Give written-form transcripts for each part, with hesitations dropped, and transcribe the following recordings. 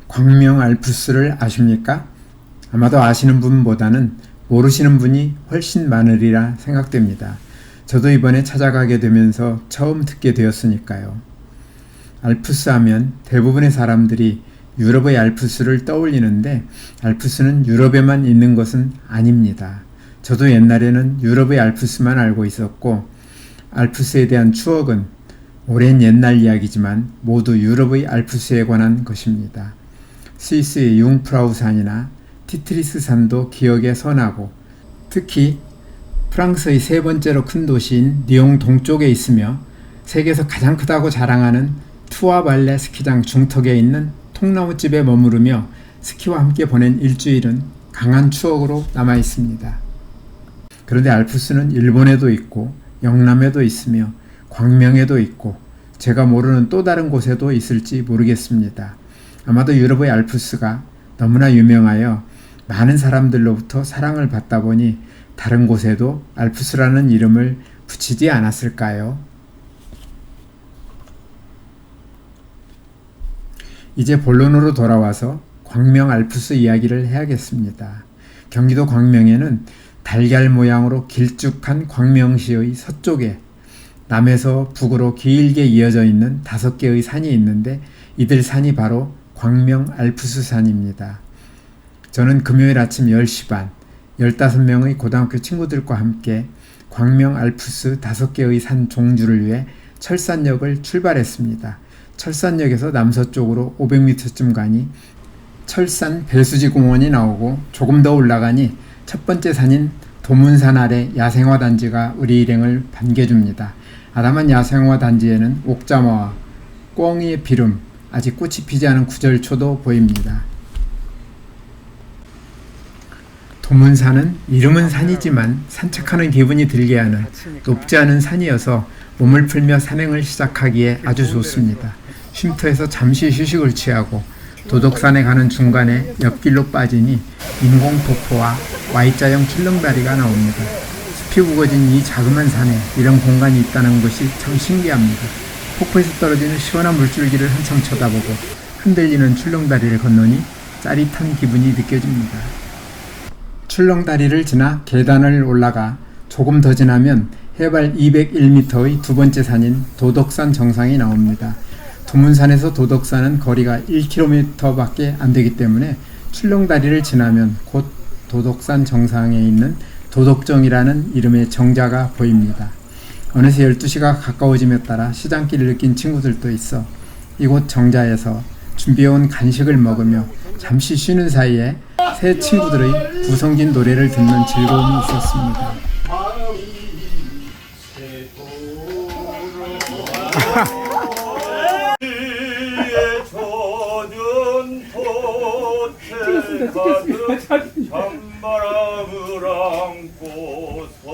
광명 알프스를 아십니까? 아마도 아시는 분보다는 모르시는 분이 훨씬 많으리라 생각됩니다. 저도 이번에 찾아가게 되면서 처음 듣게 되었으니까요. 알프스 하면 대부분의 사람들이 유럽의 알프스를 떠올리는데 알프스는 유럽에만 있는 것은 아닙니다. 저도 옛날에는 유럽의 알프스만 알고 있었고 알프스에 대한 추억은 오랜 옛날 이야기지만 모두 유럽의 알프스에 관한 것입니다. 스위스의 융프라우 산이나 티트리스 산도 기억에 선하고 특히 프랑스의 세 번째로 큰 도시인 리옹 동쪽에 있으며 세계에서 가장 크다고 자랑하는 투아발레 스키장 중턱에 있는 통나무집에 머무르며 스키와 함께 보낸 일주일은 강한 추억으로 남아 있습니다. 그런데 알프스는 일본에도 있고 영남에도 있으며 광명에도 있고 제가 모르는 또 다른 곳에도 있을지 모르겠습니다. 아마도 유럽의 알프스가 너무나 유명하여 많은 사람들로부터 사랑을 받다 보니 다른 곳에도 알프스라는 이름을 붙이지 않았을까요? 이제 본론으로 돌아와서 광명 알프스 이야기를 해야겠습니다. 경기도 광명에는 달걀 모양으로 길쭉한 광명시의 서쪽에 남에서 북으로 길게 이어져 있는 5개의 산이 있는데 이들 산이 바로 광명 알프스 산입니다. 저는 금요일 아침 10시 반 15명의 고등학교 친구들과 함께 광명 알프스 5개의 산 종주를 위해 철산역을 출발했습니다. 철산역에서 남서쪽으로 500m쯤 가니 철산 배수지 공원이 나오고 조금 더 올라가니 첫 번째 산인 도문산 아래 야생화 단지가 우리 일행을 반겨줍니다. 아담한 야생화 단지에는 옥자마와 꿩이의 비름, 아직 꽃이 피지 않은 구절초도 보입니다. 도문산은 이름은 산이지만 산책하는 기분이 들게 하는 높지 않은 산이어서 몸을 풀며 산행을 시작하기에 아주 좋습니다. 쉼터에서 잠시 휴식을 취하고 도덕산에 가는 중간에 옆길로 빠지니 인공폭포와 Y자형 출렁다리가 나옵니다. 숲이 우거진 이 자그만 산에 이런 공간이 있다는 것이 참 신기합니다. 폭포에서 떨어지는 시원한 물줄기를 한참 쳐다보고 흔들리는 출렁다리를 건너니 짜릿한 기분이 느껴집니다. 출렁다리를 지나 계단을 올라가 조금 더 지나면 해발 201m의 두 번째 산인 도덕산 정상이 나옵니다. 도문산에서 도덕산은 거리가 1km밖에 안 되기 때문에 출렁다리를 지나면 곧 도덕산 정상에 있는 도덕정이라는 이름의 정자가 보입니다. 어느새 12시가 가까워짐에 따라 시장길을 느낀 친구들도 있어 이곳 정자에서 준비해온 간식을 먹으며 잠시 쉬는 사이에 새 친구들의 구성진 노래를 듣는 즐거움이 있었습니다. 찬바람을 안고서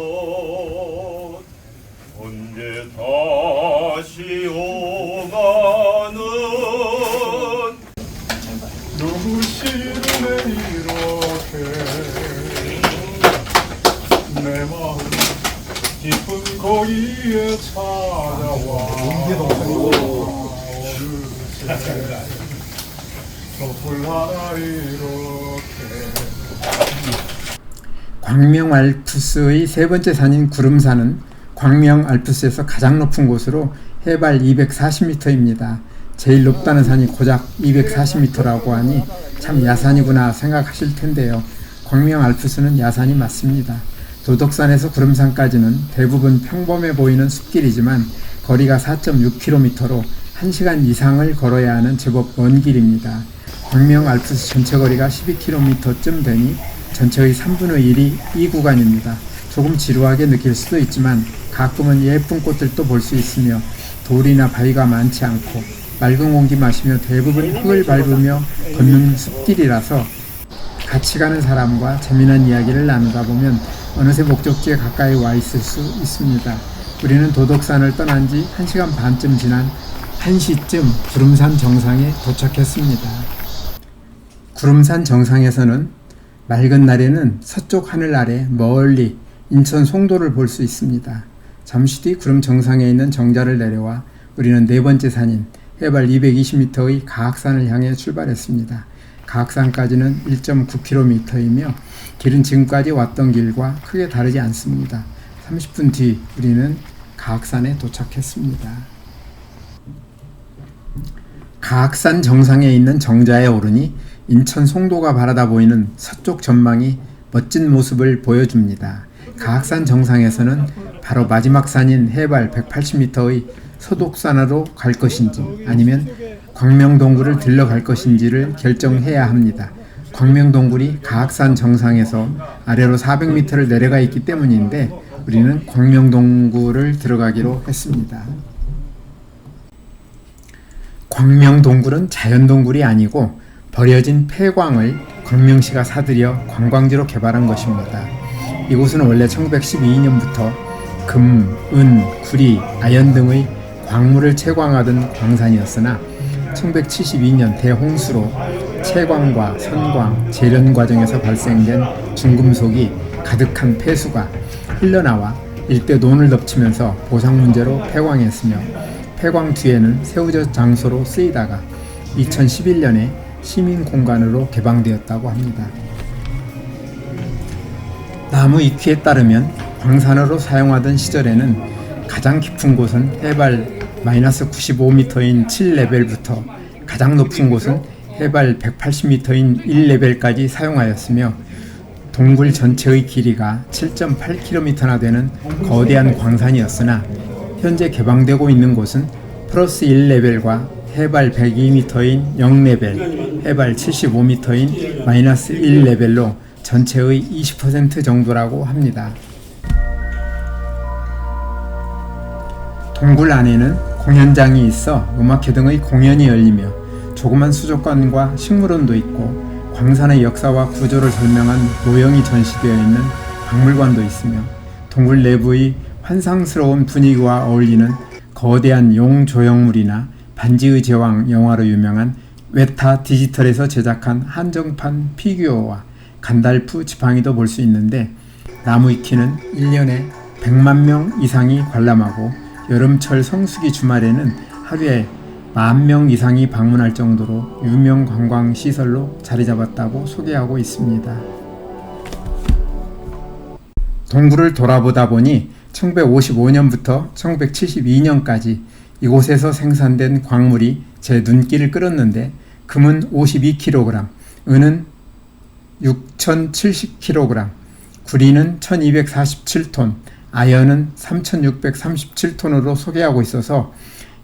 언제 다시 오가는 누구시네 이렇게 내 마음 깊은 거리에 찾아와 촛불 하나 이렇게. 광명 알프스의 세 번째 산인 구름산은 광명 알프스에서 가장 높은 곳으로 해발 240m입니다. 제일 높다는 산이 고작 240m라고 하니 참 야산이구나 생각하실 텐데요. 광명 알프스는 야산이 맞습니다. 도덕산에서 구름산까지는 대부분 평범해 보이는 숲길이지만 거리가 4.6km로 1시간 이상을 걸어야 하는 제법 먼 길입니다. 광명 알프스 전체 거리가 12km쯤 되니 전체의 3분의 1이 이 구간입니다. 조금 지루하게 느낄 수도 있지만 가끔은 예쁜 꽃들도 볼 수 있으며 돌이나 바위가 많지 않고 맑은 공기 마시며 대부분 흙을 밟으며 걷는 숲길이라서 같이 가는 사람과 재미난 이야기를 나누다 보면 어느새 목적지에 가까이 와 있을 수 있습니다. 우리는 도덕산을 떠난 지 1시간 반쯤 지난 1시쯤 구름산 정상에 도착했습니다. 구름산 정상에서는 맑은 날에는 서쪽 하늘 아래 멀리 인천 송도를 볼 수 있습니다. 잠시 뒤 구름 정상에 있는 정자를 내려와 우리는 네 번째 산인 해발 220m의 가악산을 향해 출발했습니다. 가악산까지는 1.9km이며 길은 지금까지 왔던 길과 크게 다르지 않습니다. 30분 뒤 우리는 가악산에 도착했습니다. 가악산 정상에 있는 정자에 오르니 인천 송도가 바라다 보이는 서쪽 전망이 멋진 모습을 보여줍니다. 가악산 정상에서는 바로 마지막 산인 해발 180m의 서독산으로 갈 것인지 아니면 광명동굴을 들러갈 것인지를 결정해야 합니다. 광명동굴이 가악산 정상에서 아래로 400m를 내려가 있기 때문인데 우리는 광명동굴을 들어가기로 했습니다. 광명동굴은 자연동굴이 아니고 버려진 폐광을 광명시가 사들여 관광지로 개발한 것입니다. 이곳은 원래 1912년부터 금, 은, 구리, 아연 등의 광물을 채광하던 광산이었으나 1972년 대홍수로 채광과 선광, 재련 과정에서 발생된 중금속이 가득한 폐수가 흘러나와 일대 논을 덮치면서 보상 문제로 폐광했으며 폐광 뒤에는 새우젓 장소로 쓰이다가 2011년에 시민 공간으로 개방되었다고 합니다. 나무 위키에 따르면 광산으로 사용하던 시절에는 가장 깊은 곳은 해발 -95m인 7레벨부터 가장 높은 곳은 해발 180m인 1레벨까지 사용하였으며 동굴 전체의 길이가 7.8km나 되는 거대한 광산이었으나 현재 개방되고 있는 곳은 플러스 1레벨과 해발 102m인 0레벨, 해발 75m인 -1레벨로 전체의 20% 정도라고 합니다. 동굴 안에는 공연장이 있어 음악회 등의 공연이 열리며 조그만 수족관과 식물원도 있고 광산의 역사와 구조를 설명한 모형이 전시되어 있는 박물관도 있으며 동굴 내부의 환상스러운 분위기와 어울리는 거대한 용 조형물이나 반지의 제왕 영화로 유명한 웨타 디지털에서 제작한 한정판 피규어와 간달프 지팡이도 볼 수 있는데 나무위키는 1년에 100만 명 이상이 관람하고 여름철 성수기 주말에는 하루에 10,000명 이상이 방문할 정도로 유명 관광시설로 자리잡았다고 소개하고 있습니다. 동굴을 돌아보다 보니 1955년부터 1972년까지 이곳에서 생산된 광물이 제 눈길을 끌었는데 금은 52kg, 은은 6,070kg, 구리는 1,247톤, 아연은 3,637톤으로 소개하고 있어서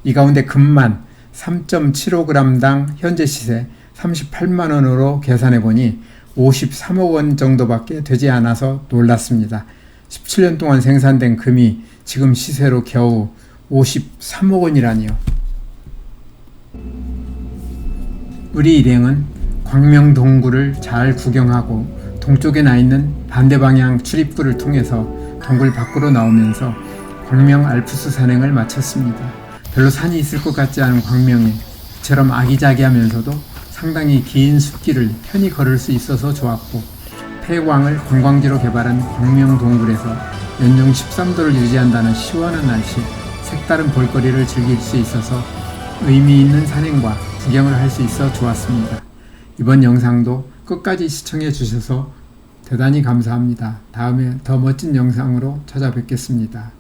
이 가운데 금만 3.75g당 현재 시세 38만원으로 계산해보니 53억 원 정도밖에 되지 않아서 놀랐습니다. 17년 동안 생산된 금이 지금 시세로 겨우 53억 원이라니요. 우리 일행은 광명동굴을 잘 구경하고 동쪽에 나 있는 반대 방향 출입구를 통해서 동굴 밖으로 나오면서 광명 알프스 산행을 마쳤습니다. 별로 산이 있을 것 같지 않은 광명에 이처럼 아기자기하면서도 상당히 긴 숲길을 편히 걸을 수 있어서 좋았고 폐광을 관광지로 개발한 광명동굴에서 연중 13도를 유지한다는 시원한 날씨에 색다른 볼거리를 즐길 수 있어서 의미 있는 산행과 구경을 할 수 있어 좋았습니다. 이번 영상도 끝까지 시청해 주셔서 대단히 감사합니다. 다음에 더 멋진 영상으로 찾아뵙겠습니다.